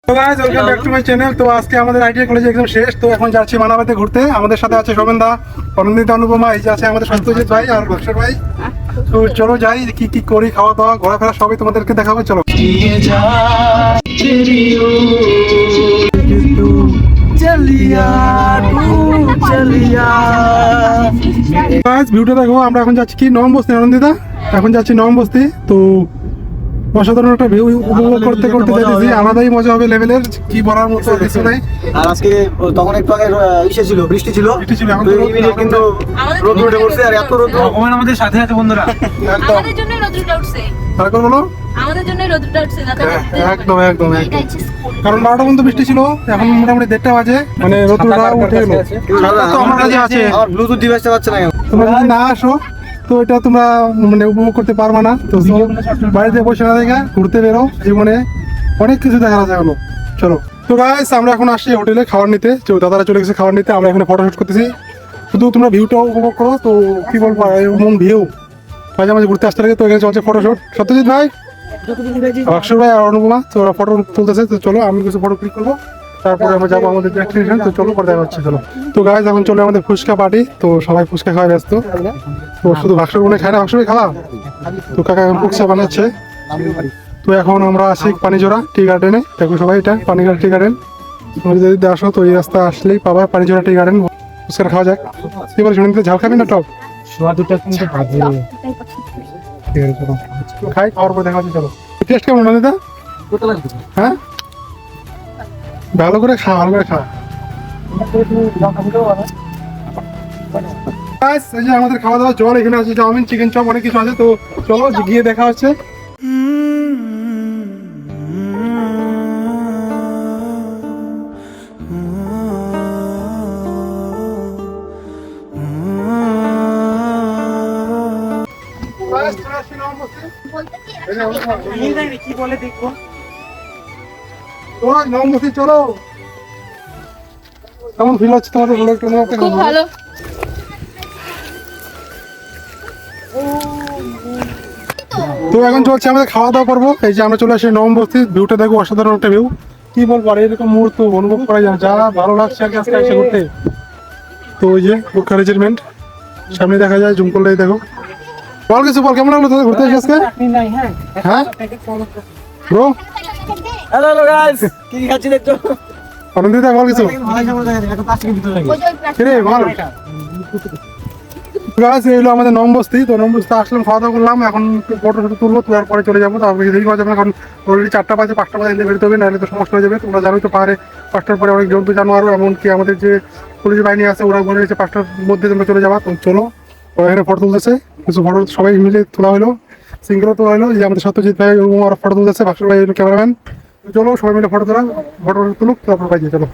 তো guys welcome back to my channel. তো আজকে আমাদের আইটিআই কলেজ এক্সাম শেষ, তো এখন যাচ্ছি মানাবাতে ঘুরতে। আমাদের সাথে আছে শোভেন্দা, অনন্দিতা, অনুপমা, এই যে আছে আমাদের সত্যজিৎ ভাই আর বর্ষর ভাই। তো চলো যাই, কি কি করি, খাওয়া দাওয়া ঘোরাফেরা সবই তোমাদেরকে দেখাবো। চলো গাইস ভিউটা দেখো। আমরা এখন যাচ্ছি কি নবম বস্তি, অনন্দিতা এখন যাচ্ছি নবম বস্তি। তো অসাধারণ একটা ভিউ উপভোগ করতে করতে যাচ্ছি, আলাদাই মজা হবে লেভেলের, কি বলার মতো কিছু নাই। আর আজকে তখন একটু আগে ইসে ছিল, বৃষ্টি ছিল, এখন তো ইমিডিয়েট কিন্তু রোদ উঠে পড়ছে। আর এত রোদ, ভগবান আমাদের সাথে আছে বন্ধুরা। আমাদের জন্য রোদ্রটা উঠছে, তারপর বলো। আমাদের জন্য রোদ্রটা উঠছে না তো একদম একদম একদম, কারণ 12টা পর্যন্ত বৃষ্টি ছিল, এখন মোটামুটি 1:30টা বাজে, মানে রোদটা উঠে গেল। তো আমার কাছে আছে, আমার ব্লুটুথ ডিভাইসটা পাচ্ছে না। তোমরা যদি না আসো তো এটা তোমরা মানে উপভোগ করতে পারবে না। তো বাড়িতে বসে না দেখা ঘুরতে বেরো, জীবনে অনেক কিছু দেখা যায়। হলো চলো। তো গাইস আমরা এখন আসছি হোটেলে খাবার নিতে, দাদারা চলে গেছে খাবার নিতে, আমরা এখানে ফটোশুট করতেছি। শুধু তোমরা ভিউটাও উপভোগ করো। তো কি বলবো, এমন ভিউ মাঝে মাঝে ঘুরতে আসতে লাগে। তো এখানে চলছে ফটোশুট, সত্যজিৎ ভাই, অক্ষর ভাই আর অনুপমা, তো ওরা ফটো তুলতেছে। তো চলো আমি কিছু ফটো ক্লিক করবো, তারপরে আমরা যাবো আমাদের ডেস্টিনেশন। তো চলো পরে দেখা হচ্ছে, চলো। তো গাইস এখন চলে আমাদের ফুচকা পার্টি, তো সবাই ফুচকা খাওয়া ব্যস্ত। তো শুধু ভাক্সর মনে খায় না, ভাক্সর খাওয়া। তো কাকা এখন ফুচকা বানাচ্ছে। তো এখন আমরা আসি পানিজোড়া টি গার্ডেনে, দেখো সবাই এটা পানিজোড়া টি গার্ডেন। তোমরা যদি আসো তো এই রাস্তা আসলেই পাবা পানিজোড়া টি গার্ডেন। ফুচকা খাওয়া যাক। কি বলে শুনে ঝাল খাবি না টক? দুটা কিন্তু বাজে। ঠিক আছে চলো খাই, খাওয়ার পর দেখা হচ্ছে। চলো টেস্ট কেমন দিদা? হ্যাঁ ভালো করে খা, ভালো করে খা। Guys, এই যে আমাদের খাওয়া দাওয়া জল এখানে আছে, চাউমিন, চিকেন চপ, অনেক কিছু আছে। তো চলো গিয়ে দেখা হচ্ছে। কি বলে দেখবো। চলো কেমন ফিল হচ্ছে তোমাদের? খুব ভালো। তো এখন চলছে আমাদের খাওয়া দাওয়া করবো। এই যে আমরা চলে আসি নবম বস্তি, ভিউটা দেখো, অসাধারণ একটা ভিউ। কি বলবো, আর এরকম মুহূর্ত অনুভব করা যায়, যা ভালো লাগছে আর কি আজকে এসে ঘুরতে। তো ওই যে বুকা রেজিমেন্ট সামনে দেখা যায়, জুম করলেই দেখো। বল কিছু বল, কেমন লাগলো তোদের ঘুরতে এসে আজকে? হ্যাঁ ব্রো, হ্যালো হ্যালো গাইস, কি খাচ্ছি দেখছো? অনন্দিতা বল কিছু। রে বল গাছ, এই হলো আমাদের নবম বস্তি। তো নবম বস্তি আসলাম, খাওয়া দাওয়া করলাম, এখন ফটো ফটো তুলবো, তোলার পরে চলে যাবো। তারপরে দেরি করা যাবে না, কারণ অলরেডি 4টা বাজে, 5টা বাজে এলে বেরোতে হবে, নাহলে তো সমস্যা হয়ে যাবে। তোমরা জানোই তো পাহাড়ে 5টার পরে অনেক জন্তু জানোয়ারও, এমনকি আমাদের যে পুলিশ বাহিনী আছে ওরা বলে দিয়েছে 5টার মধ্যে তোমরা চলে যাবা। তো চলো, ওরা এখানে ফটো তুলতেছে, কিছু ফটো সবাই মিলে তোলা হলো, সিঙ্গেলও তোলা হলো। যে আমাদের সত্যজিৎ ভাই ওরা ফটো তুলতেছে, ভাস্কর ভাই হলো ক্যামেরাম্যান। চলো সবাই মিলে ফটো তুলুক, তারপর বাইরে চলো।